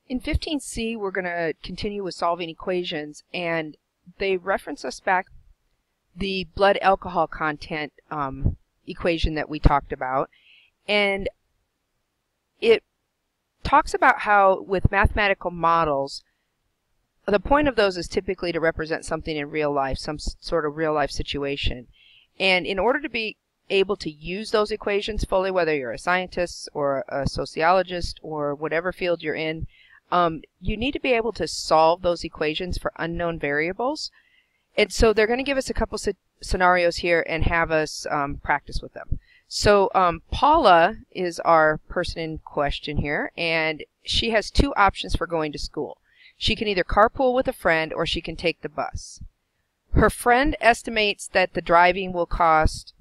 In 15C, we're going to continue with solving equations, and they reference us back the blood alcohol content equation that we talked about, and it talks about how with mathematical models, the point of those is typically to represent something in real life, some sort of real life situation. And in order to be able to use those equations fully, whether you're a scientist or a sociologist or whatever field you're in, you need to be able to solve those equations for unknown variables. And so they're going to give us a couple scenarios here and have us practice with them. So Paula is our person in question here, and she has two options for going to school. She can either carpool with a friend or she can take the bus. Her friend estimates that the driving will cost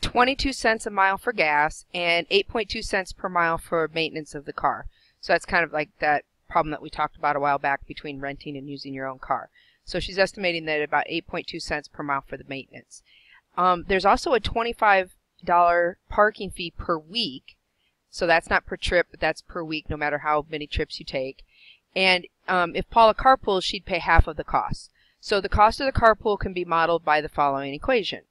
22 cents a mile for gas and 8.2 cents per mile for maintenance of the car. So that's kind of like that problem that we talked about a while back between renting and using your own car. So she's estimating that about 8.2 cents per mile for the maintenance. There's also a $25 parking fee per week. So that's not per trip, but that's per week no matter how many trips you take. And if Paula carpools, she'd pay half of the cost. So the cost of the carpool can be modeled by the following equation.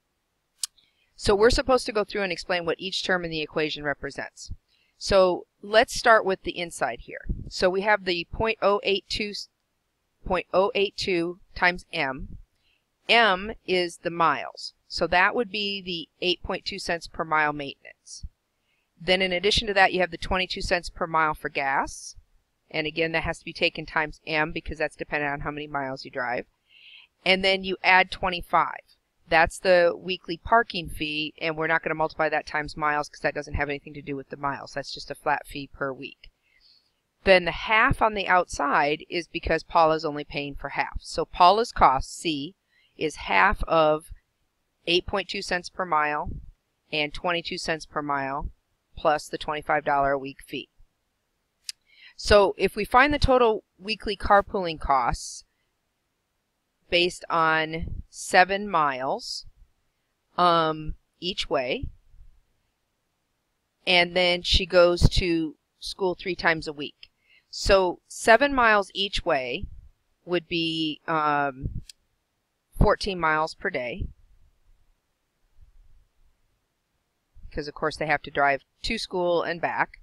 So we're supposed to go through and explain what each term in the equation represents. So let's start with the inside here. So we have the 0.082 times m. M is the miles. So that would be the 8.2 cents per mile maintenance. Then in addition to that, you have the 22 cents per mile for gas. And again, that has to be taken times m because that's dependent on how many miles you drive. And then you add 25. That's the weekly parking fee, and we're not going to multiply that times miles because that doesn't have anything to do with the miles. That's just a flat fee per week. Then the half on the outside is because Paula's only paying for half. So Paula's cost, C, is half of 8.2 cents per mile and 22 cents per mile plus the $25 a week fee. So if we find the total weekly carpooling costs based on 7 miles each way, and then she goes to school 3 times a week. So 7 miles each way would be 14 miles per day, because of course they have to drive to school and back.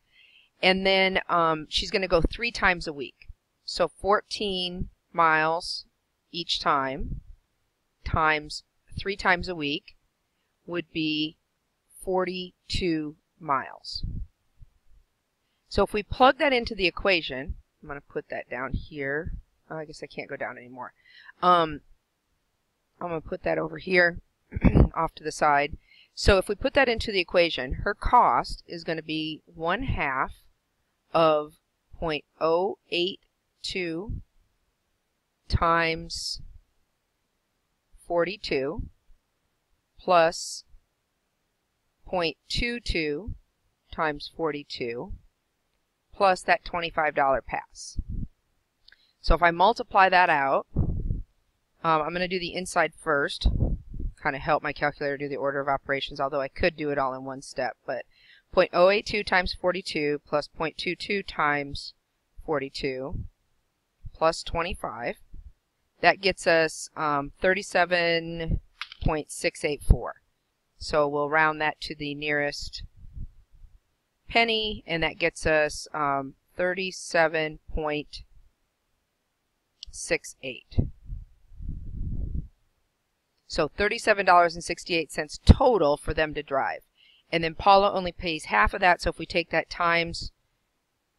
And then she's going to go 3 times a week. So 14 miles each time times 3 times a week would be 42 miles. So if we plug that into the equation, I'm going to put that down here. Oh, I guess I can't go down anymore. I'm going to put that over here off to the side. So if we put that into the equation, her cost is going to be 1/2 of 0.082 times 42 plus 0.22 times 42 plus that $25 pass. So if I multiply that out, I'm going to do the inside first, kind of help my calculator do the order of operations, although I could do it all in one step. But 0.082 times 42 plus 0.22 times 42 plus 25. That gets us 37.684. So we'll round that to the nearest penny, and that gets us 37.68. So $37.68 total for them to drive. And then Paula only pays half of that, so if we take that times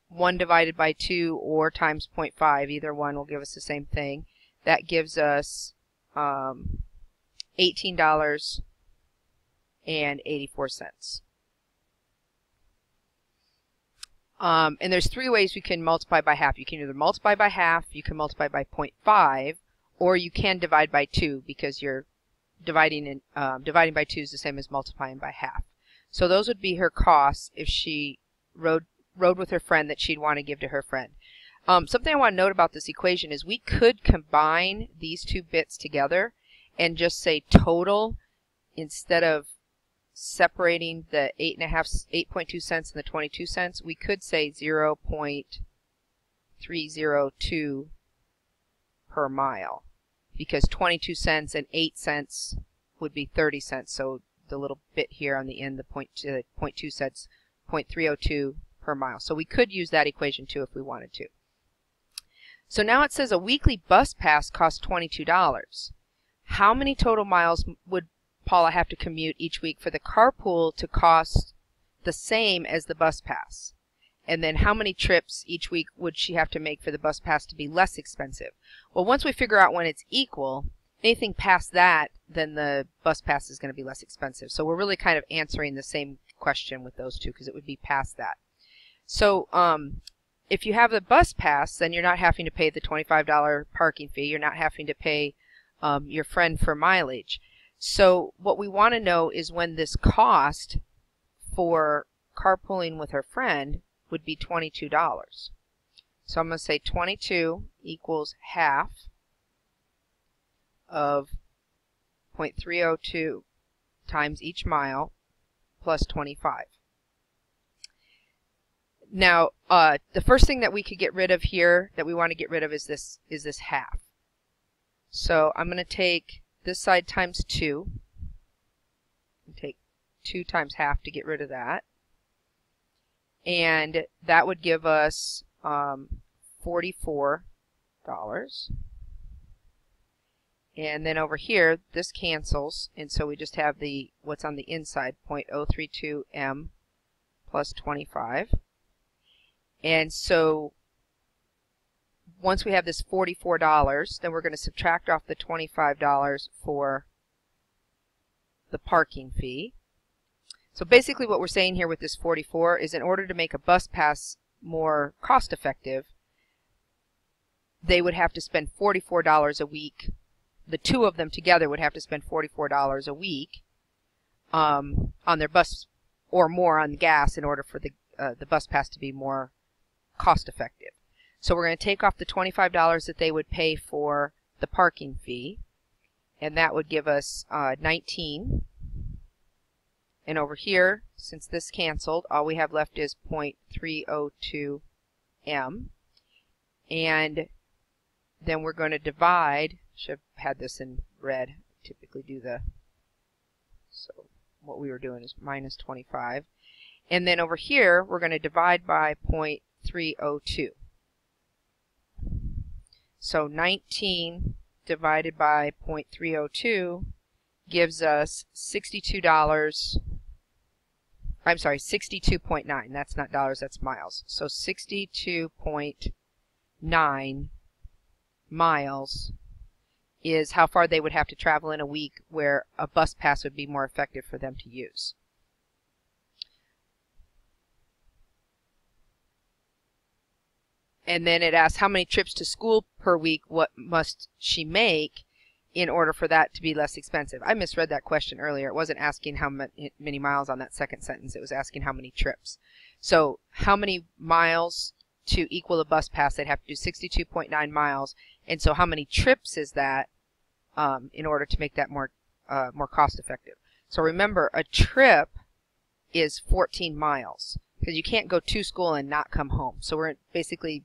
1 divided by 2 or times 0.5, either one will give us the same thing. That gives us $18.84. And there's 3 ways we can multiply by half. You can either multiply by half, you can multiply by 0.5, or you can divide by 2 because you're dividing by 2 is the same as multiplying by half. So those would be her costs if she rode with her friend that she'd want to give to her friend. Something I want to note about this equation is we could combine these 2 bits together and just say total instead of separating the 8.2 cents and the 22 cents. We could say 0.8 0.302 per mile, because 22 cents and 8 cents would be 30 cents. So the little bit here on the end, the 0.2 cents, 0.302 per mile. So we could use that equation too if we wanted to. So now it says a weekly bus pass costs $22. How many total miles would Paula have to commute each week for the carpool to cost the same as the bus pass? And then how many trips each week would she have to make for the bus pass to be less expensive? Well, once we figure out when it's equal, anything past that, then the bus pass is going to be less expensive. So we're really kind of answering the same question with those two, because it would be past that. So if you have the bus pass, then you're not having to pay the $25 parking fee. You're not having to pay your friend for mileage. So what we want to know is when this cost for carpooling with her friend would be $22. So I'm going to say 22 equals half of 0.302 times each mile plus 25. Now, the first thing that we could get rid of here, that we want to get rid of, is this half. So I'm going to take this side times 2. Take 2 times half to get rid of that. And that would give us $44. And then over here, this cancels, and so we just have the what's on the inside, 0.032 m plus 25. And so once we have this $44, then we're going to subtract off the $25 for the parking fee. So basically what we're saying here with this 44 is, in order to make a bus pass more cost effective, they would have to spend $44 a week. The two of them together would have to spend $44 a week on their bus, or more on gas, in order for the bus pass to be more cost effective. So we're going to take off the $25 that they would pay for the parking fee, and that would give us 19. And over here, since this canceled, all we have left is 0.302 m. And then we're going to divide. Should have had this in red. Typically do the, so what we were doing is minus 25. And then over here, we're going to divide by 0.302. So 19 divided by 0.302 gives us $62. I'm sorry, 62.9. That's not dollars, that's miles. So 62.9 miles is how far they would have to travel in a week, where a bus pass would be more effective for them to use. And then it asks how many trips to school per week, what must she make in order for that to be less expensive. I misread that question earlier. It wasn't asking how many miles on that second sentence. It was asking how many trips. So how many miles to equal a bus pass? They'd have to do 62.9 miles. And so how many trips is that in order to make that more cost effective? So remember, a trip is 14 miles, because you can't go to school and not come home. So we're basically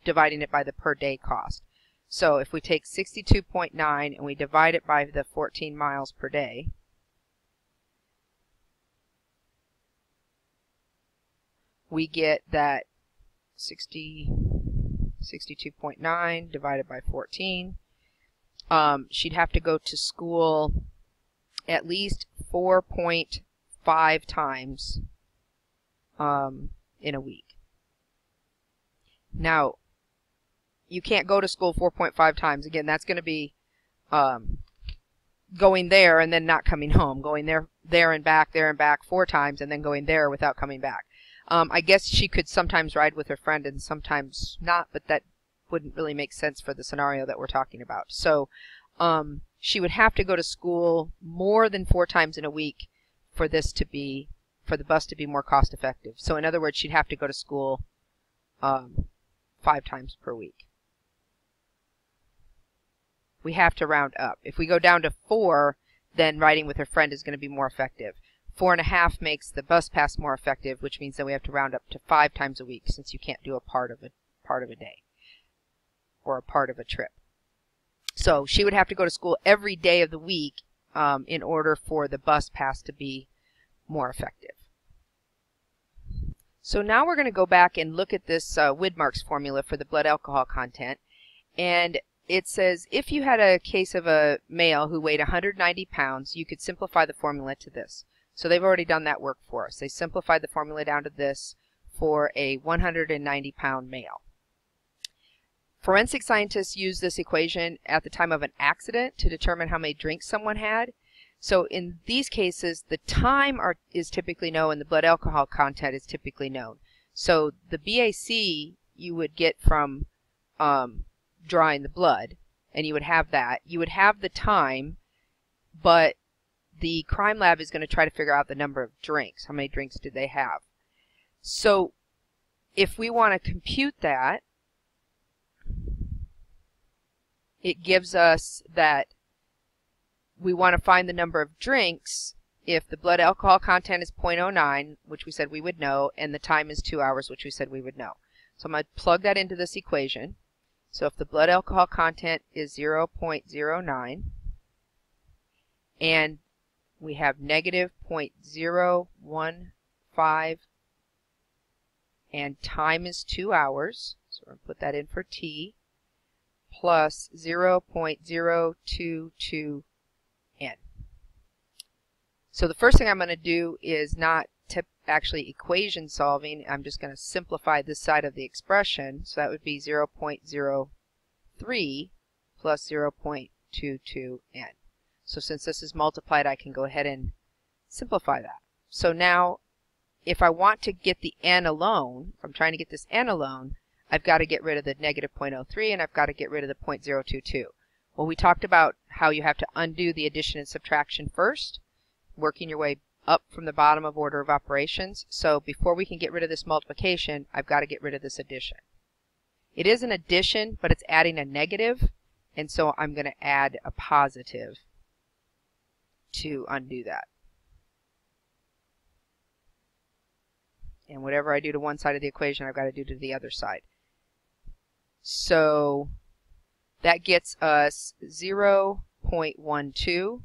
dividing it by the per day cost. So if we take 62.9 and we divide it by the 14 miles per day, we get that 62.9 divided by 14. She'd have to go to school at least 4.5 times in a week. Now, you can't go to school 4.5 times. Again, that's going to be going there and then not coming home. Going there and back 4 times, and then going there without coming back. I guess she could sometimes ride with her friend and sometimes not, but that wouldn't really make sense for the scenario that we're talking about. So she would have to go to school more than 4 times in a week for this to be, for the bus to be more cost effective. So in other words, she'd have to go to school 5 times per week. We have to round up. If we go down to 4, then riding with her friend is going to be more effective. 4.5 makes the bus pass more effective, which means that we have to round up to 5 times a week, since you can't do a part of part of a day or a part of a trip. So she would have to go to school every day of the week in order for the bus pass to be more effective. So now we're going to go back and look at this Widmark's formula for the blood alcohol content. And it says if you had a case of a male who weighed 190 pounds, you could simplify the formula to this. So they've already done that work for us. They simplified the formula down to this for a 190-pound male. Forensic scientists use this equation at the time of an accident to determine how many drinks someone had. So in these cases, the time is typically known and the blood alcohol content is typically known. So the BAC you would get from drawing the blood, and you would have that. You would have the time, but the crime lab is going to try to figure out the number of drinks. How many drinks did they have? So if we want to compute that, it gives us that we want to find the number of drinks if the blood alcohol content is 0.09, which we said we would know, and the time is 2 hours, which we said we would know. So I'm going to plug that into this equation. So if the blood alcohol content is 0.09 and we have negative 0.015 and time is 2 hours, so we're going to put that in for T, plus 0.022 N. So the first thing I'm going to do is not actually equation solving. I'm just going to simplify this side of the expression. So that would be 0.03 plus 0.22 N. So since this is multiplied, I can go ahead and simplify that. So now if I want to get the N alone, if I'm trying to get this N alone, I've got to get rid of the negative 0.03 and I've got to get rid of the 0.022. Well, we talked about how you have to undo the addition and subtraction first, working your way up from the bottom of order of operations. So before we can get rid of this multiplication, I've got to get rid of this addition. It is an addition, but it's adding a negative, and so I'm going to add a positive to undo that. And whatever I do to one side of the equation, I've got to do to the other side. So that gets us 0.12,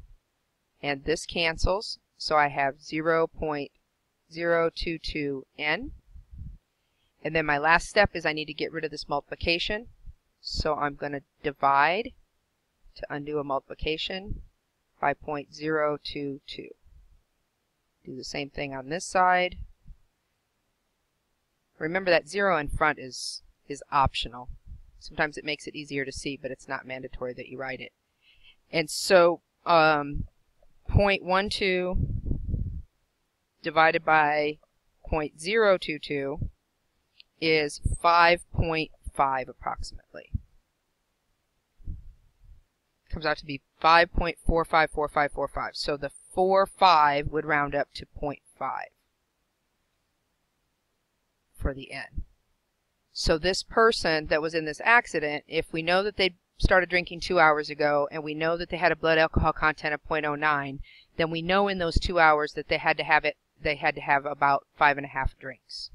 and this cancels. So I have 0.022 N. And then my last step is I need to get rid of this multiplication. So I'm going to divide to undo a multiplication by 0.022. Do the same thing on this side. Remember that 0 in front is optional. Sometimes it makes it easier to see, but it's not mandatory that you write it. And so 0.12 divided by 0.022 is 5.5 approximately. Comes out to be 5.454545. So the 4.5 would round up to 0.5 for the N. So this person that was in this accident, if we know that they started drinking 2 hours ago and we know that they had a blood alcohol content of 0.09, then we know in those 2 hours that they had to have about 5.5 drinks.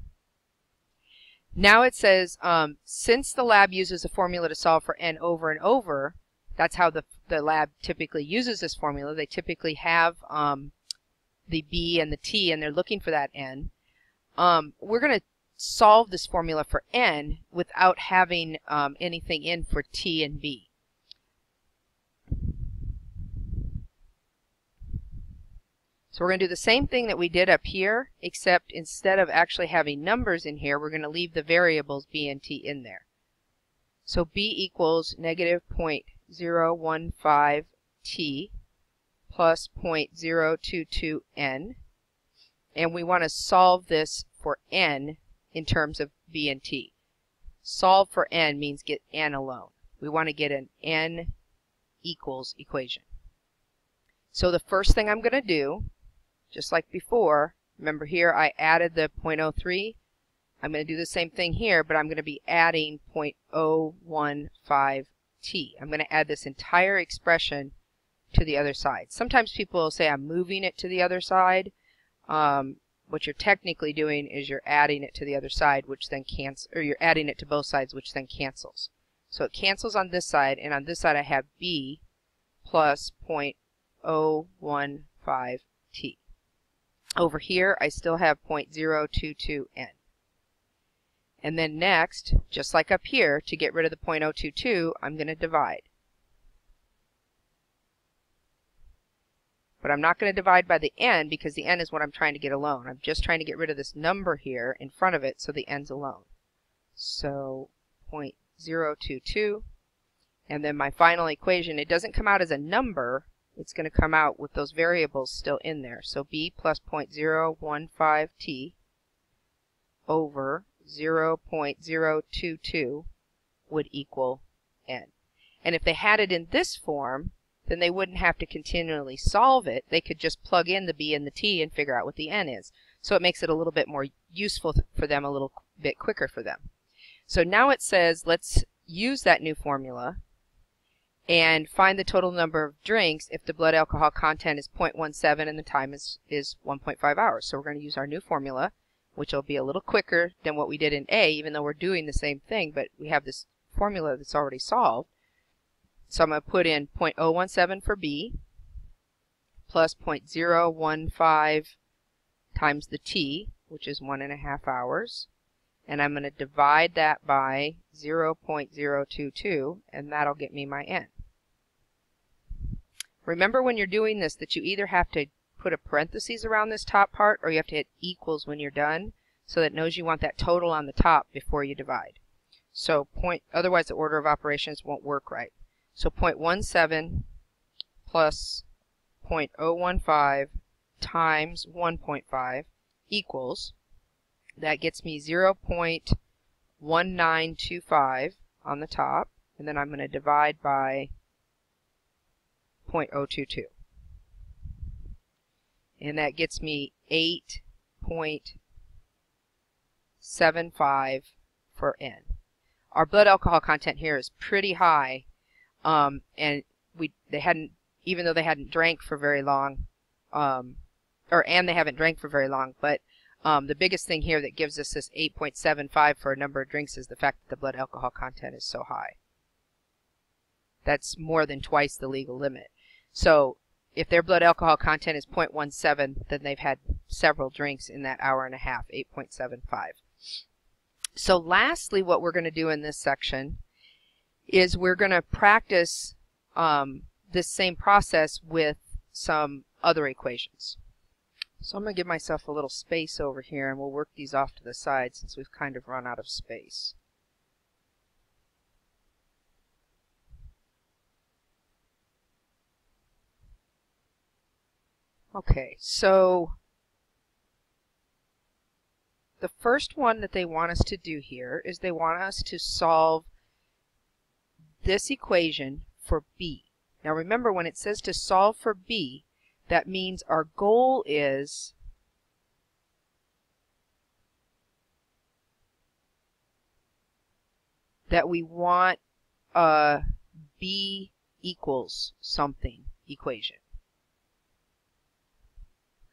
Now it says, since the lab uses a formula to solve for N over and over, that's how the lab typically uses this formula. They typically have the B and the T, and they're looking for that N. We're going to solve this formula for N without having anything in for T and B. So we're going to do the same thing that we did up here, except instead of actually having numbers in here, we're going to leave the variables B and T in there. So B equals negative 0.015 T plus 0.022 N. And we want to solve this for N in terms of B and T. Solve for N means get N alone. We want to get an N equals equation. So the first thing I'm going to do, just like before, remember here I added the 0.03. I'm going to do the same thing here, but I'm going to be adding 0.015 T. I'm going to add this entire expression to the other side. Sometimes people will say I'm moving it to the other side. When what you're technically doing is you're adding it to the other side, which then or you're adding it to both sides, which then cancels. So it cancels on this side, and on this side I have b plus 0.015t. Over here I still have 0.022n. And then next, just like up here, to get rid of the 0.022, I'm going to divide. But I'm not going to divide by the n because the n is what I'm trying to get alone. I'm just trying to get rid of this number here in front of it so the n's alone. So 0.022. And then my final equation, it doesn't come out as a number. It's going to come out with those variables still in there. So b plus 0.015t over 0.022 would equal n. And if they had it in this form, then they wouldn't have to continually solve it. They could just plug in the b and the t and figure out what the n is. So it makes it a little bit more useful for them, a little bit quicker for them. So now it says let's use that new formula and find the total number of drinks if the blood alcohol content is 0.17 and the time is 1.5 hours. So we're going to use our new formula, which will be a little quicker than what we did in A, even though we're doing the same thing, but we have this formula that's already solved. So I'm going to put in 0.017 for B plus 0.015 times the T, which is 1.5 hours. And I'm going to divide that by 0.022, and that'll get me my n. Remember when you're doing this that you either have to put a parentheses around this top part or you have to hit equals when you're done so that it knows you want that total on the top before you divide. So otherwise the order of operations won't work right. So 0.17 plus 0.015 times 1.5 equals, that gets me 0.1925 on the top, and then I'm going to divide by 0.022. And that gets me 8.75 for n. Our blood alcohol content here is pretty high, and they hadn't, even though they hadn't drank for very long, they haven't drank for very long, but the biggest thing here that gives us this 8.75 for a number of drinks is the fact that the blood alcohol content is so high. That's more than twice the legal limit. So if their blood alcohol content is 0.17, then they've had several drinks in that hour and a half, 8.75. So lastly, what we're going to do in this section is we're going to practice this same process with some other equations. So I'm going to give myself a little space over here, and we'll work these off to the side since we've kind of run out of space. Okay, so the first one that they want us to do here is they want us to solve this equation for B. Now remember, when it says to solve for B, that means our goal is that we want a B equals something equation.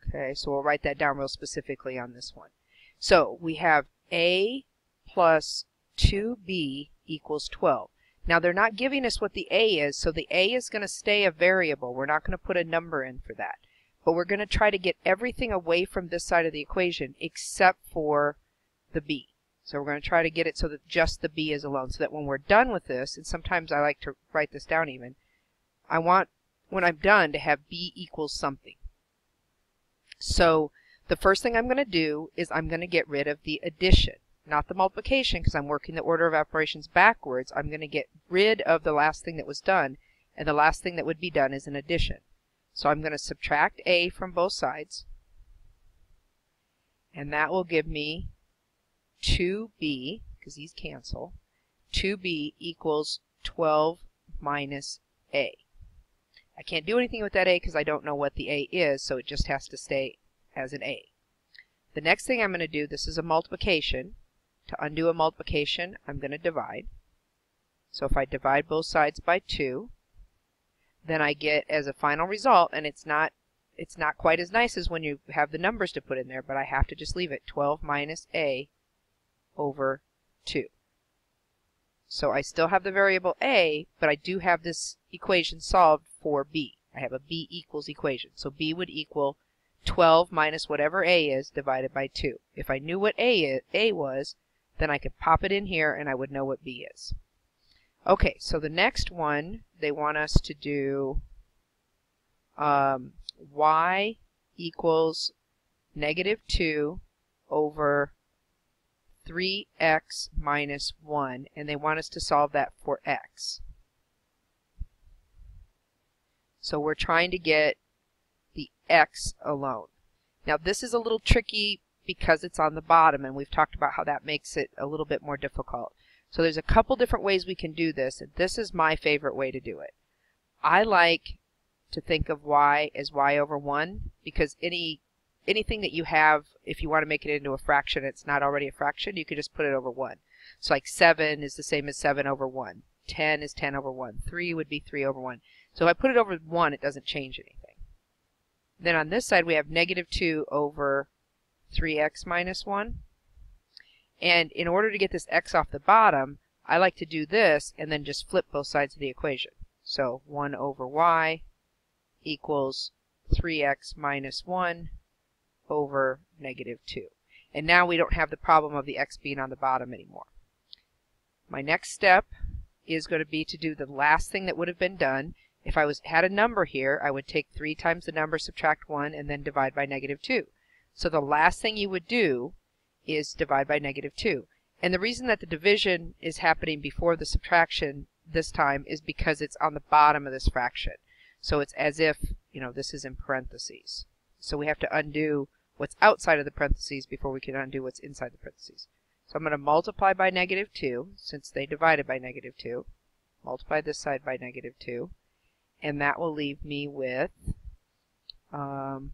Okay, so we'll write that down real specifically on this one. So we have A plus 2B equals 12. Now they're not giving us what the A is, so the A is going to stay a variable. We're not going to put a number in for that. But we're going to try to get everything away from this side of the equation except for the B. So we're going to try to get it so that just the B is alone, so that when we're done with this, and sometimes I like to write this down even, I want, when I'm done, to have B equals something. So the first thing I'm going to do is I'm going to get rid of the addition. Not the multiplication, because I'm working the order of operations backwards. I'm going to get rid of the last thing that was done, and the last thing that would be done is an addition. So I'm going to subtract A from both sides, and that will give me 2B, because these cancel, 2B equals 12 minus A. I can't do anything with that A because I don't know what the A is, so it just has to stay as an A. The next thing I'm going to do, this is a multiplication. To undo a multiplication, I'm going to divide. So if I divide both sides by 2, then I get as a final result, and it's not it's not quite as nice as when you have the numbers to put in there, but I have to just leave it 12 minus a over 2. So I still have the variable a, but I do have this equation solved for b. I have a b equals equation. So b would equal 12 minus whatever a is divided by 2. If I knew what a was, then I could pop it in here and I would know what b is. Okay, so the next one, they want us to do y equals negative 2 over 3x minus 1, and they want us to solve that for x. So we're trying to get the x alone. Now this is a little tricky because it's on the bottom, and we've talked about how that makes it a little bit more difficult. So there's a couple different ways we can do this, and this is my favorite way to do it. I like to think of y as y over 1, because anything that you have, if you want to make it into a fraction, it's not already a fraction, you could just put it over 1. So like 7 is the same as 7 over 1. 10 is 10 over 1. 3 would be 3 over 1. So if I put it over 1, it doesn't change anything. Then on this side we have negative 2 over 3x minus 1. And in order to get this x off the bottom, I like to do this and then just flip both sides of the equation. So 1 over y equals 3x minus 1 over negative 2. And now we don't have the problem of the x being on the bottom anymore. My next step is going to be to do the last thing that would have been done. If I had a number here, I would take 3 times the number, subtract 1, and then divide by negative 2. So the last thing you would do is divide by negative 2. And the reason that the division is happening before the subtraction this time is because it's on the bottom of this fraction. So it's as if, this is in parentheses. So we have to undo what's outside of the parentheses before we can undo what's inside the parentheses. So I'm going to multiply by negative 2, since they divided by negative 2. Multiply this side by negative 2. And that will leave me with, bring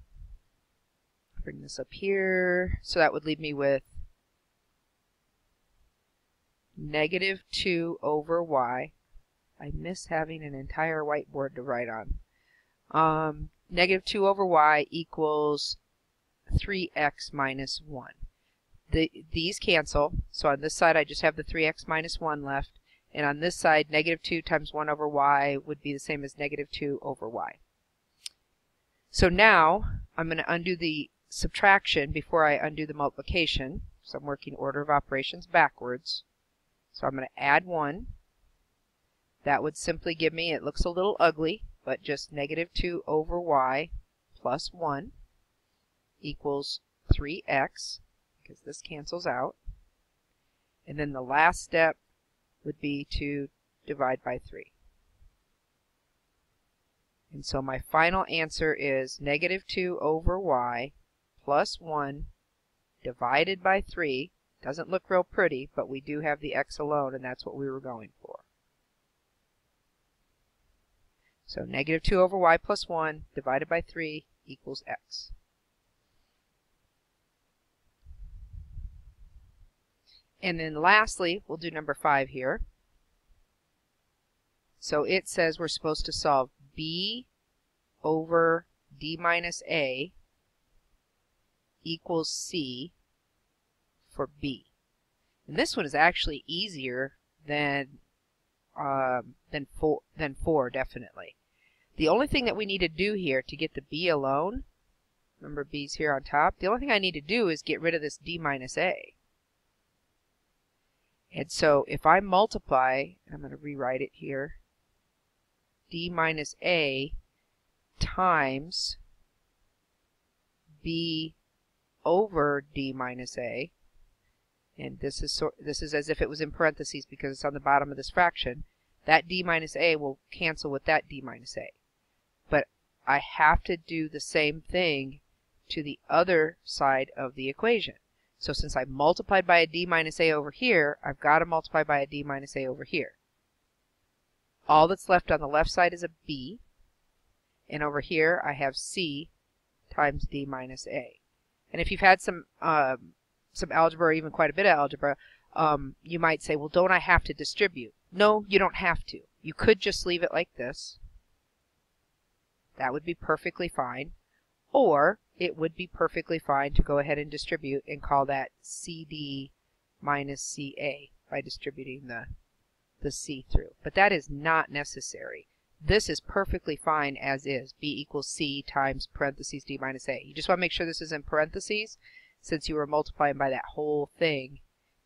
this up here, so that would leave me with negative 2 over y. I miss having an entire whiteboard to write on. Negative 2 over y equals 3x minus 1. These cancel, so on this side I just have the 3x minus 1 left, and on this side negative 2 times 1 over y would be the same as negative 2 over y. So now I'm going to undo the subtraction before I undo the multiplication, so I'm working order of operations backwards. So I'm going to add 1. That would simply give me, it looks a little ugly, but just negative 2 over y plus 1 equals 3x, because this cancels out. And then the last step would be to divide by 3. And so my final answer is negative 2 over y plus 1 divided by 3. Doesn't look real pretty, but we do have the x alone, and that's what we were going for. So negative 2 over y plus 1 divided by 3 equals x. And then lastly, we'll do number 5 here. So it says we're supposed to solve b over d minus a equals c for b. And this one is actually easier than 4, definitely. The only thing that we need to do here to get the b alone, remember b's here on top, the only thing I need to do is get rid of this d minus a. And so if I multiply, I'm going to rewrite it here, d minus a times b over d minus a, and this is as if it was in parentheses because it's on the bottom of this fraction, that d minus a will cancel with that d minus a. But I have to do the same thing to the other side of the equation. So since I multiplied by a d minus a over here, I've got to multiply by a d minus a over here. All that's left on the left side is a b, and over here I have c times d minus a. And if you've had some algebra, or even quite a bit of algebra, you might say, well, don't I have to distribute? No, you don't have to. You could just leave it like this. That would be perfectly fine. or it would be perfectly fine to go ahead and distribute and call that CD minus CA by distributing the C through. But that is not necessary. This is perfectly fine as is. B equals C times parentheses D minus A. You just want to make sure this is in parentheses. Since you were multiplying by that whole thing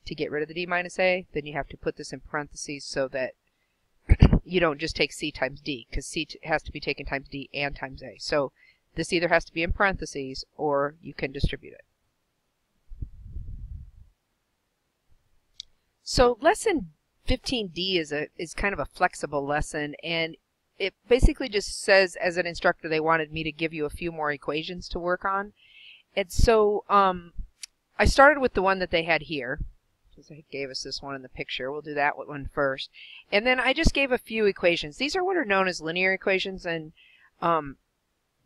to get rid of the D minus A, then you have to put this in parentheses so that you don't just take C times D, because C has to be taken times D and times A. So this either has to be in parentheses or you can distribute it. So lesson 15D is kind of a flexible lesson, and it basically just says, as an instructor, they wanted me to give you a few more equations to work on. And so I started with the one that they had here. They gave us this one in the picture. We'll do that one first. And then I just gave a few equations. These are what are known as linear equations, and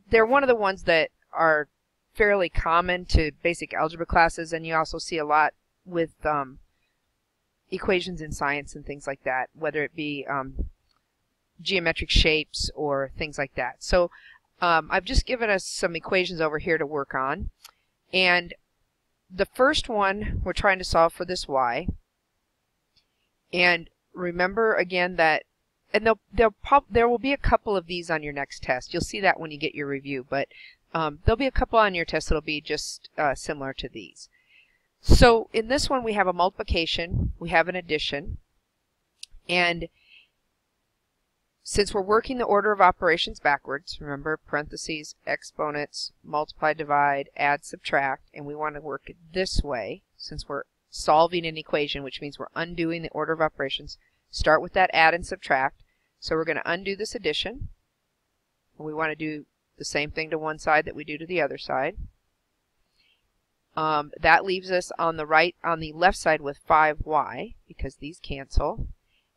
they're one of the ones that are fairly common to basic algebra classes, and you also see a lot with equations in science and things like that, whether it be geometric shapes or things like that. So I've just given us some equations over here to work on, and the first one we're trying to solve for this y, and remember again that, and there will be a couple of these on your next test. You'll see that when you get your review, but there'll be a couple on your test that'll be just similar to these. So in this one we have a multiplication, we have an addition, and since we're working the order of operations backwards, remember parentheses, exponents, multiply, divide, add, subtract, and we want to work it this way since we're solving an equation, which means we're undoing the order of operations. Start with that add and subtract. So we're going to undo this addition. And we want to do the same thing to one side that we do to the other side. That leaves us on the left side with 5y because these cancel.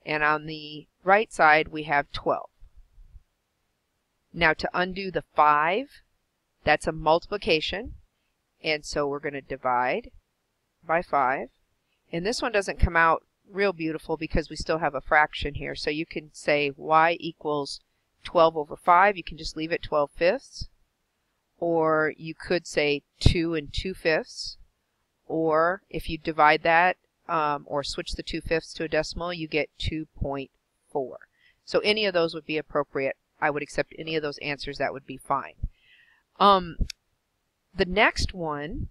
And on the right side we have 12. Now to undo the 5, that's a multiplication, and so we're going to divide by 5. And this one doesn't come out real beautiful because we still have a fraction here, so you can say y equals 12 over 5. You can just leave it 12/5, or you could say 2 2/5, or if you divide that or switch the 2/5 to a decimal, you get 2.4. So any of those would be appropriate. I would accept any of those answers. That would be fine. The next one,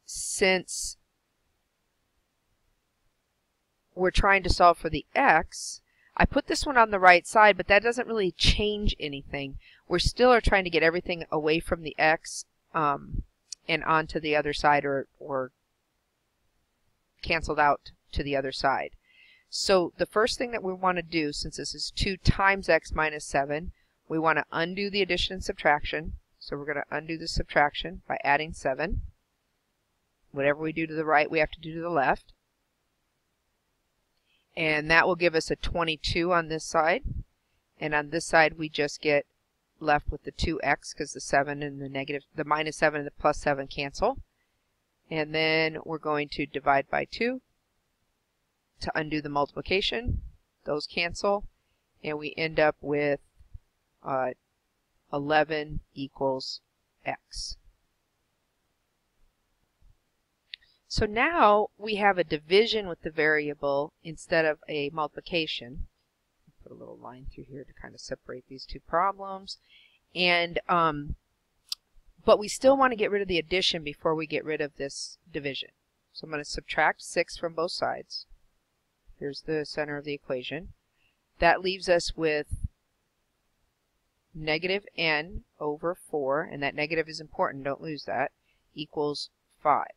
since we're trying to solve for the x, I put this one on the right side, but that doesn't really change anything. We still are trying to get everything away from the x and onto the other side, or canceled out to the other side. So the first thing that we want to do, since this is 2 times x minus 7, we want to undo the addition and subtraction. So we're going to undo the subtraction by adding 7. Whatever we do to the right, we have to do to the left. And that will give us a 22 on this side. And on this side, we just get left with the 2x because the 7 and the minus 7 and the plus 7 cancel. And then we're going to divide by 2 to undo the multiplication. Those cancel. And we end up with 11 equals x. So now we have a division with the variable instead of a multiplication. Put a little line through here to kind of separate these two problems. And but we still want to get rid of the addition before we get rid of this division. So I'm going to subtract 6 from both sides. Here's the center of the equation. That leaves us with negative n over 4, and that negative is important, don't lose that, equals 5.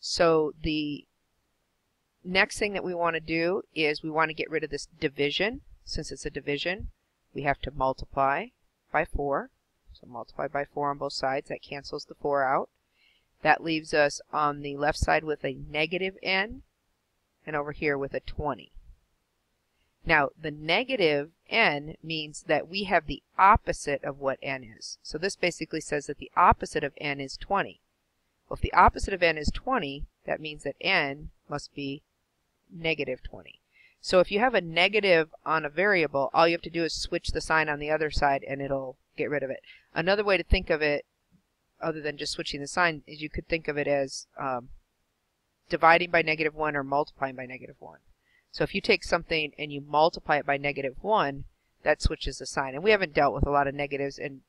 So the next thing that we want to do is we want to get rid of this division. Since it's a division, we have to multiply by 4. So multiply by 4 on both sides. That cancels the 4 out. That leaves us on the left side with a negative n, and over here with a 20. Now, the negative n means that we have the opposite of what n is. So this basically says that the opposite of n is 20. Well, if the opposite of n is 20, that means that n must be negative 20. So if you have a negative on a variable, all you have to do is switch the sign on the other side and it'll get rid of it. Another way to think of it, other than just switching the sign, is you could think of it as dividing by -1 or multiplying by -1. So if you take something and you multiply it by -1, that switches the sign. And we haven't dealt with a lot of negatives, and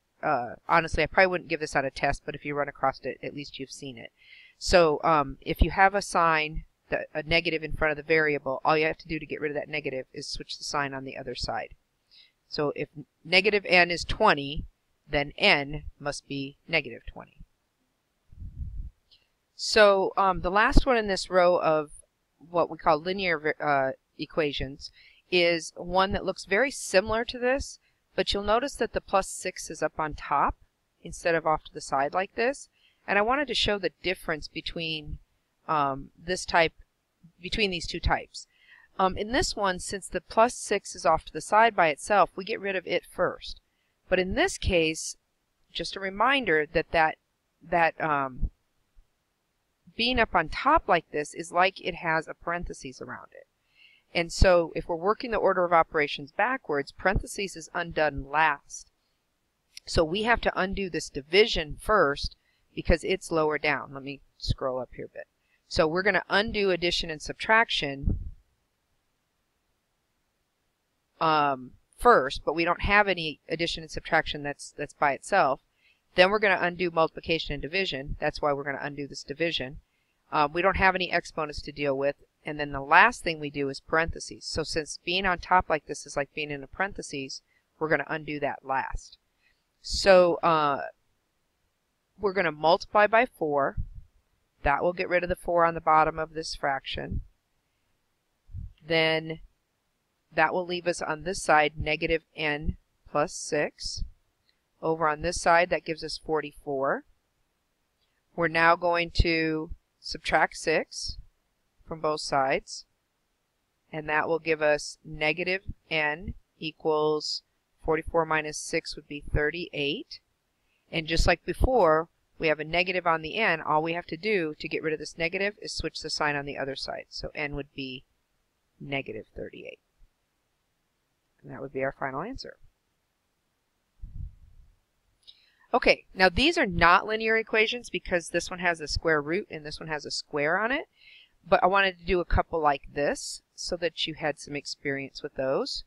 honestly, I probably wouldn't give this on a test, but if you run across it, at least you've seen it. So if you have a sign, a negative in front of the variable, all you have to do to get rid of that negative is switch the sign on the other side. So if -n is 20, then n must be -20. So the last one in this row of what we call linear equations is one that looks very similar to this, but you'll notice that the +6 is up on top instead of off to the side like this. And I wanted to show the difference between between these two types. In this one, since the +6 is off to the side by itself, we get rid of it first. But in this case, just a reminder that being up on top like this is like it has a parentheses around it. And so if we're working the order of operations backwards, parentheses is undone last. So we have to undo this division first because it's lower down. Let me scroll up here a bit. So we're going to undo addition and subtraction first, but we don't have any addition and subtraction that's by itself. Then we're going to undo multiplication and division. That's why we're going to undo this division. We don't have any exponents to deal with. And then the last thing we do is parentheses. So since being on top like this is like being in a parentheses, we're going to undo that last. So we're going to multiply by 4. That will get rid of the 4 on the bottom of this fraction. Then that will leave us on this side -n plus 6. Over on this side, that gives us 44. We're now going to subtract 6 from both sides, and that will give us -n equals 44 minus 6 would be 38. And just like before, we have a negative on the n. All we have to do to get rid of this negative is switch the sign on the other side. So n would be -38. And that would be our final answer. Okay, now these are not linear equations because this one has a square root and this one has a square on it. But I wanted to do a couple like this so that you had some experience with those.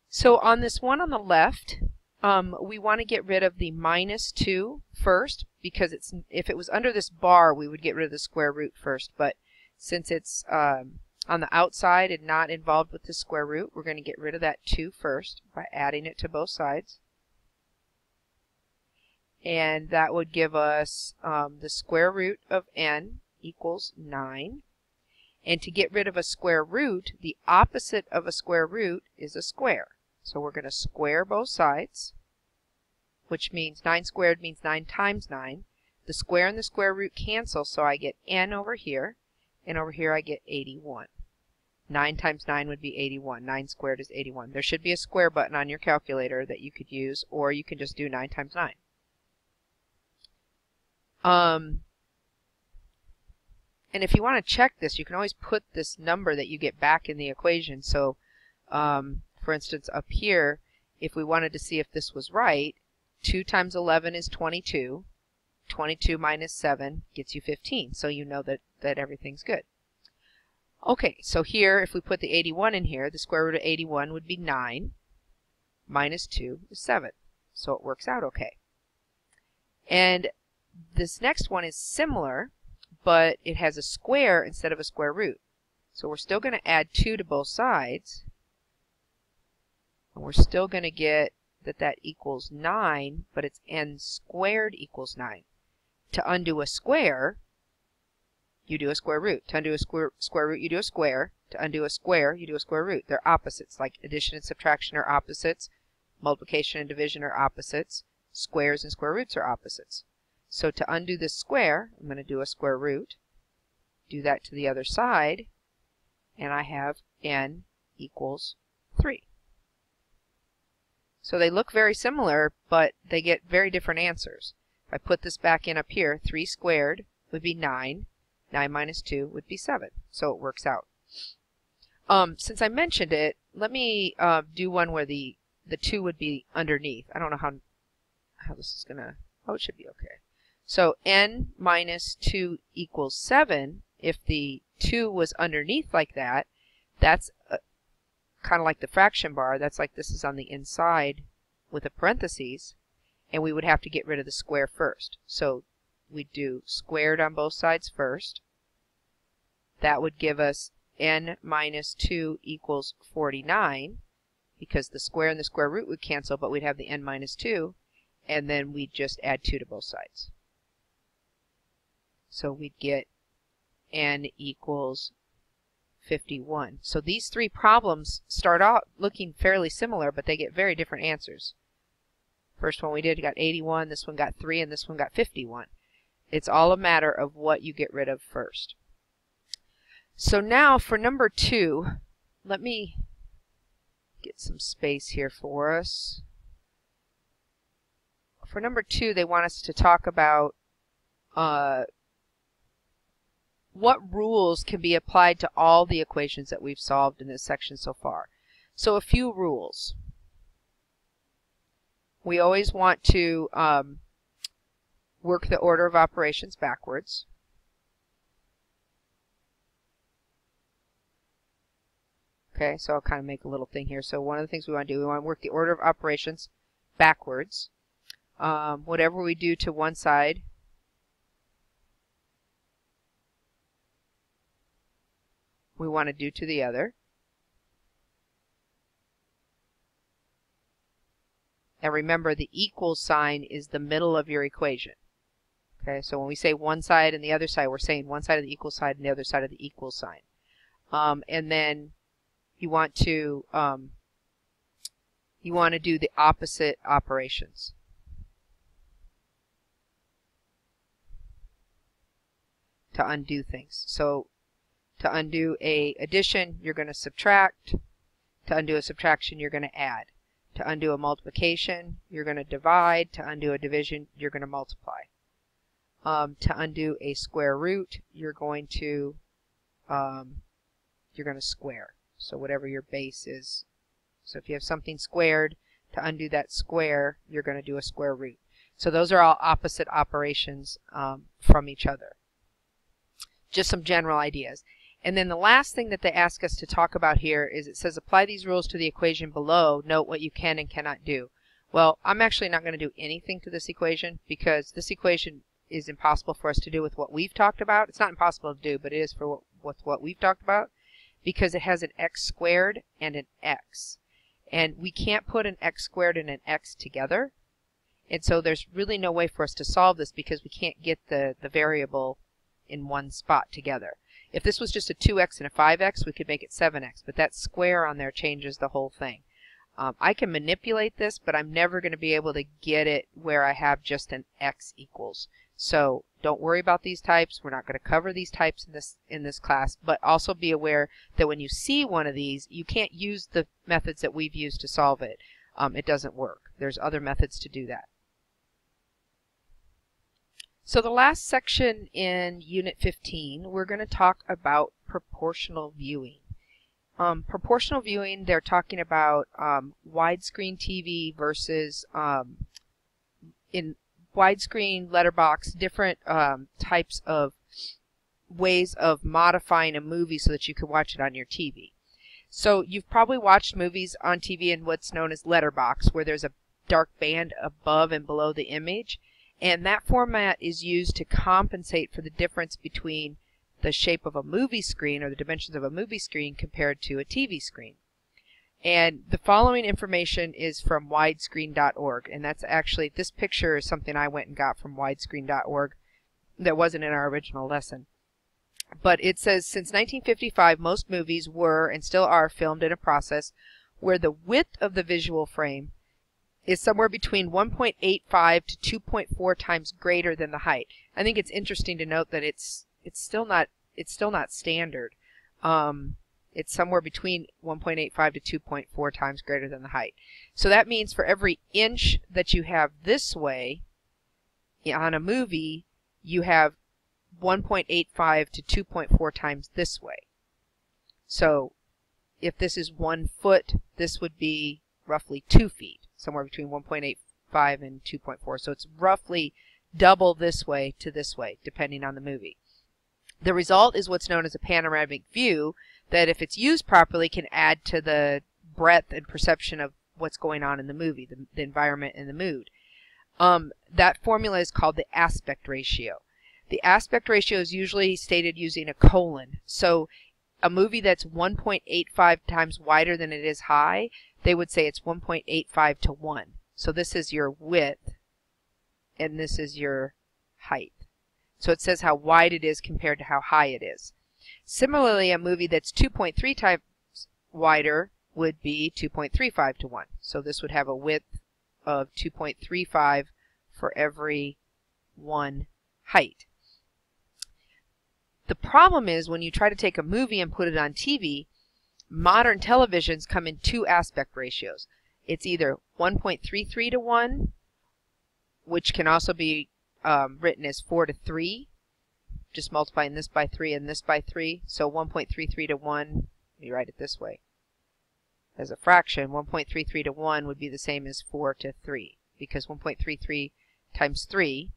So on this one on the left, we want to get rid of the -2 first because if it was under this bar, we would get rid of the square root first. But since it's on the outside and not involved with the square root, we're going to get rid of that 2 first by adding it to both sides. And that would give us the square root of n equals 9. And to get rid of a square root, the opposite of a square root is a square. So we're going to square both sides, which means 9 squared means 9 times 9. The square and the square root cancel, so I get n over here, and over here I get 81. 9 times 9 would be 81. 9 squared is 81. There should be a square button on your calculator that you could use, or you can just do 9 times 9. And if you want to check this, you can always put this number that you get back in the equation. So, for instance, up here, if we wanted to see if this was right, 2 times 11 is 22. 22 minus 7 gets you 15. So you know that everything's good. Okay, so here, if we put the 81 in here, the square root of 81 would be 9. Minus 2 is 7. So it works out okay. And this next one is similar, but it has a square instead of a square root. So we're still going to add 2 to both sides. And we're still going to get that equals 9, but it's n squared equals 9. To undo a square, you do a square root. To undo a square root, you do a square. To undo a square, you do a square root. They're opposites, like addition and subtraction are opposites. Multiplication and division are opposites. Squares and square roots are opposites. So to undo this square, I'm going to do a square root. Do that to the other side, and I have n equals 3. So they look very similar, but they get very different answers. If I put this back in up here, 3 squared would be 9. 9 minus 2 would be 7. So it works out. Since I mentioned it, let me do one where the 2 would be underneath. I don't know how this is gonna. Oh, it should be okay. So n minus 2 equals 7. If the 2 was underneath like that, that's kind of like the fraction bar. That's like this is on the inside with a parentheses, and we would have to get rid of the square first. So we'd do squared on both sides first. That would give us n minus 2 equals 49, because the square and the square root would cancel, but we'd have the n minus 2, and then we'd just add 2 to both sides. So we'd get n equals 51. So these 3 problems start out looking fairly similar, but they get very different answers. First one we did got 81, this one got 3, and this one got 51. It's all a matter of what you get rid of first. So now for number 2, let me get some space here for us. For number 2, they want us to talk about what rules can be applied to all the equations that we've solved in this section so far. So a few rules. We always want to work the order of operations backwards. Okay, so I'll kind of make a little thing here. So one of the things we want to do, we want to work the order of operations backwards. Whatever we do to one side, we want to do to the other. And remember, the equal sign is the middle of your equation. Okay, so when we say one side and the other side, we're saying one side of the equal side and the other side of the equal sign. And then you want to do the opposite operations. To undo things. So to undo a addition, you're going to subtract. To undo a subtraction, you're going to add. To undo a multiplication, you're going to divide. To undo a division, you're going to multiply. To undo a square root, you're going to square. So whatever your base is. So if you have something squared, to undo that square, you're going to do a square root. So those are all opposite operations from each other. Just some general ideas. And then the last thing that they ask us to talk about here is it says apply these rules to the equation below. Note what you can and cannot do. Well, I'm actually not going to do anything to this equation because this equation is impossible for us to do with what we've talked about. It's not impossible to do, but it is for what we've talked about because it has an x squared and an x. And we can't put an x squared and an x together. And so there's really no way for us to solve this because we can't get the variable in one spot together. If this was just a 2x and a 5x, we could make it 7x, but that square on there changes the whole thing. I can manipulate this, but I'm never going to be able to get it where I have just an x equals. So don't worry about these types. We're not going to cover these types in this class, but also be aware that when you see one of these, you can't use the methods that we've used to solve it. It doesn't work. There's other methods to do that. So the last section in Unit 15, we're going to talk about proportional viewing. Proportional viewing, they're talking about widescreen TV versus in widescreen, letterbox, different types of ways of modifying a movie so that you can watch it on your TV. So you've probably watched movies on TV in what's known as letterbox, where there's a dark band above and below the image. And that format is used to compensate for the difference between the shape of a movie screen or the dimensions of a movie screen compared to a TV screen. And the following information is from widescreen.org. And that's actually, this picture is something I went and got from widescreen.org that wasn't in our original lesson. But it says, since 1955, most movies were and still are filmed in a process where the width of the visual frame is somewhere between 1.85 to 2.4 times greater than the height. I think it's interesting to note that it's still not standard. It's somewhere between 1.85 to 2.4 times greater than the height. So that means for every inch that you have this way on a movie, you have 1.85 to 2.4 times this way. So if this is 1 foot, this would be roughly 2 feet, somewhere between 1.85 and 2.4. So it's roughly double this way to this way, depending on the movie. The result is what's known as a panoramic view that, if it's used properly, can add to the breadth and perception of what's going on in the movie, the environment and the mood. That formula is called the aspect ratio. The aspect ratio is usually stated using a colon. So a movie that's 1.85 times wider than it is high, they would say it's 1.85 to 1. So this is your width, and this is your height. So it says how wide it is compared to how high it is. Similarly, a movie that's 2.3 times wider would be 2.35 to 1. So this would have a width of 2.35 for every 1 height. The problem is when you try to take a movie and put it on TV, modern televisions come in 2 aspect ratios. It's either 1.33 to 1, which can also be written as 4 to 3, just multiplying this by 3 and this by 3. So 1.33 to 1, let me write it this way. As a fraction, 1.33 to 1 would be the same as 4 to 3, because 1.33 times 3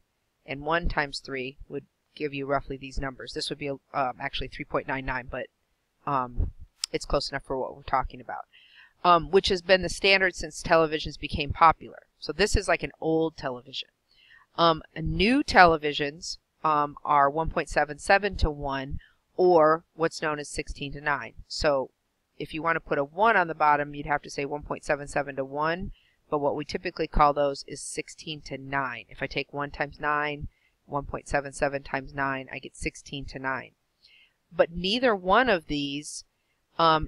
and 1 times 3 would give you roughly these numbers. This would be actually 3.99, but it's close enough for what we're talking about, which has been the standard since televisions became popular. So this is like an old television. New televisions are 1.77 to 1, or what's known as 16 to 9. So if you want to put a 1 on the bottom, you'd have to say 1.77 to 1, but what we typically call those is 16 to 9. If I take 1 times 9, 1.77 times 9, I get 16 to 9. But neither one of these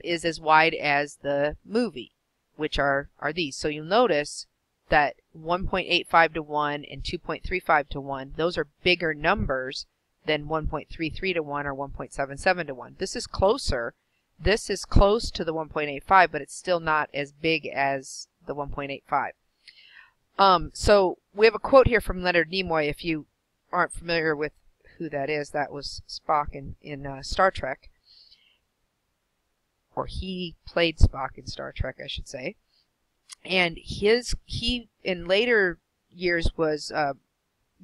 is as wide as the movie, which are these. So you'll notice that 1.85 to 1 and 2.35 to 1, those are bigger numbers than 1.33 to 1 or 1.77 to 1. This is closer. This is close to the 1.85, but it's still not as big as the 1.85. So we have a quote here from Leonard Nimoy. If you aren't familiar with who that is, that was Spock in Star Trek. Or he played Spock in Star Trek, I should say. And he in later years was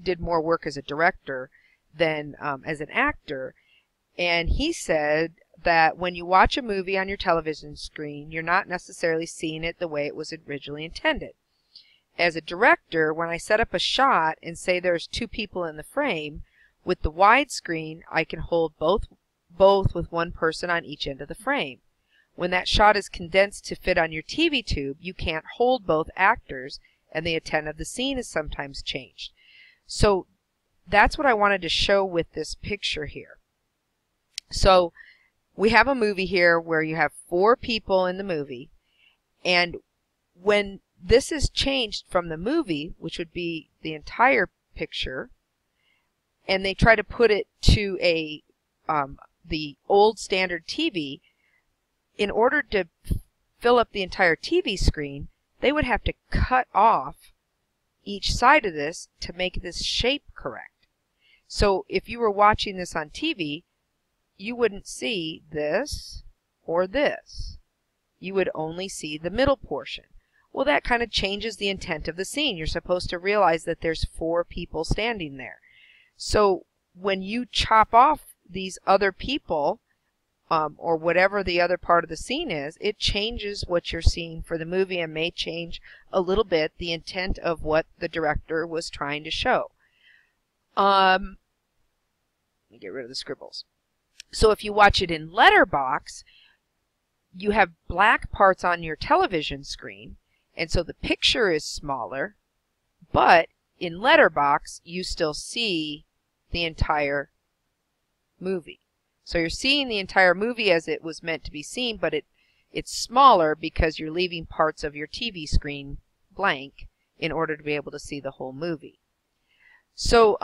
did more work as a director than as an actor. And he said that when you watch a movie on your television screen, you're not necessarily seeing it the way it was originally intended. As a director, when I set up a shot and say there's 2 people in the frame, with the widescreen, I can hold both with 1 person on each end of the frame. When that shot is condensed to fit on your TV tube, you can't hold both actors, and the intent of the scene is sometimes changed. So that's what I wanted to show with this picture here. So we have a movie here where you have 4 people in the movie, and when this is changed from the movie, which would be the entire picture, and they try to put it to the old standard TV, in order to fill up the entire TV screen, they would have to cut off each side of this to make this shape correct. So if you were watching this on TV, you wouldn't see this or this. You would only see the middle portion. Well, that kind of changes the intent of the scene. You're supposed to realize that there's 4 people standing there. So when you chop off these other people, or whatever the other part of the scene is, it changes what you're seeing for the movie and may change a little bit the intent of what the director was trying to show. Let me get rid of the scribbles. So if you watch it in Letterbox, you have black parts on your television screen, and so the picture is smaller, but in Letterbox, you still see the entire movie. So you're seeing the entire movie as it was meant to be seen, but it's smaller because you're leaving parts of your TV screen blank in order to be able to see the whole movie. So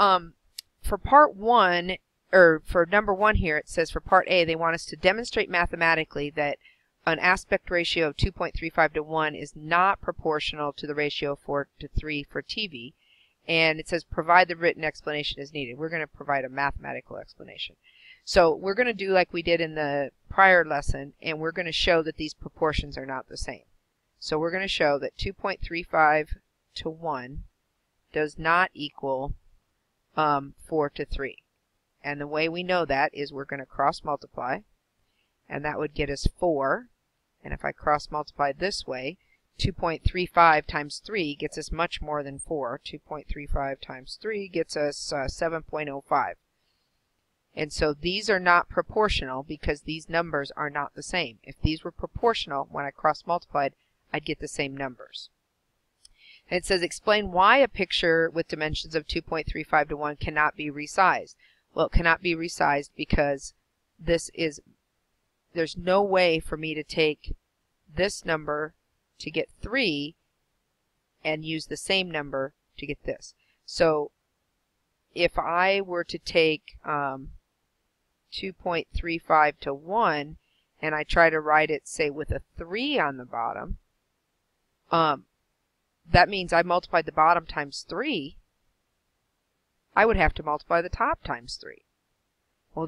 for part 1, or for number 1 here, it says for part A, they want us to demonstrate mathematically that an aspect ratio of 2.35 to 1 is not proportional to the ratio of 4 to 3 for TV. And it says provide the written explanation as needed. We're going to provide a mathematical explanation. So we're going to do like we did in the prior lesson, and we're going to show that these proportions are not the same. So we're going to show that 2.35 to 1 does not equal 4 to 3. And the way we know that is we're going to cross multiply, and that would get us 4. And if I cross multiply this way, 2.35 times 3 gets us much more than 4. 2.35 times 3 gets us 7.05. And so these are not proportional because these numbers are not the same. If these were proportional, when I cross multiplied, I'd get the same numbers. And it says, explain why a picture with dimensions of 2.35 to 1 cannot be resized. Well, it cannot be resized because there's no way for me to take this number to get 3 and use the same number to get this. So if I were to take 2.35 to 1 and I try to write it, say, with a 3 on the bottom, that means I multiplied the bottom times 3. I would have to multiply the top times 3. Well,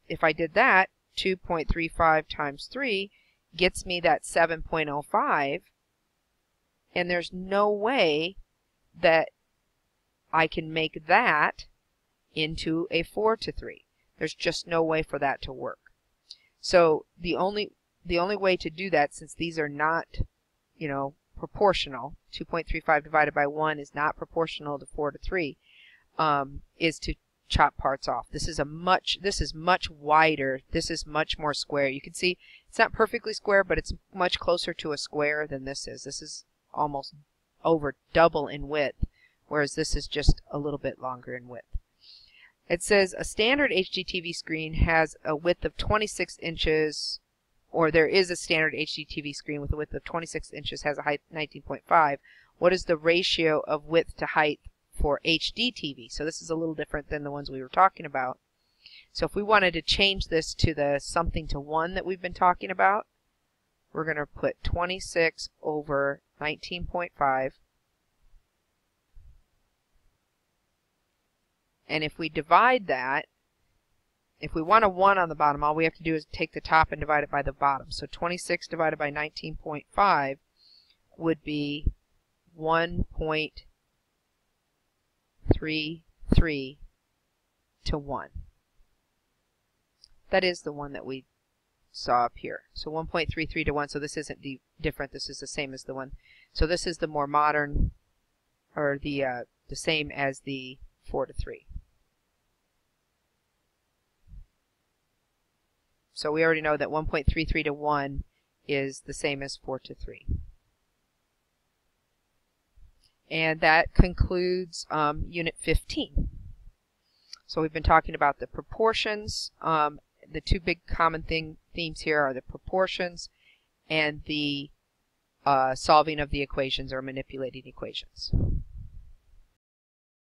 if I did that, 2.35 times 3 gets me that 7.05, and there's no way that I can make that into a 4 to 3. There's just no way for that to work. So the only way to do that, since these are not, proportional, 2.35 divided by 1 is not proportional to 4 to 3, is to chop parts off. This is much wider. This is much more square. You can see it's not perfectly square, but it's much closer to a square than this is. This is almost over double in width, whereas this is just a little bit longer in width. It says a standard HDTV screen has a width of 26 inches, or there is a standard HDTV screen with a width of 26 inches, has a height of 19.5. What is the ratio of width to height for HD TV? So this is a little different than the ones we were talking about. So if we wanted to change this to the something to 1 that we've been talking about, we're going to put 26 over 19.5. And if we divide that, if we want a 1 on the bottom, all we have to do is take the top and divide it by the bottom. So 26 divided by 19.5 would be 1.33 to 1. That is the one that we saw up here. So 1.33 to 1, so this isn't different. This is the same as the one. So this is the more modern, or the same as the 4 to 3. So we already know that 1.33 to 1 is the same as 4 to 3. And that concludes Unit 15. So we've been talking about the proportions. The two big common themes here are the proportions and the solving of the equations or manipulating equations.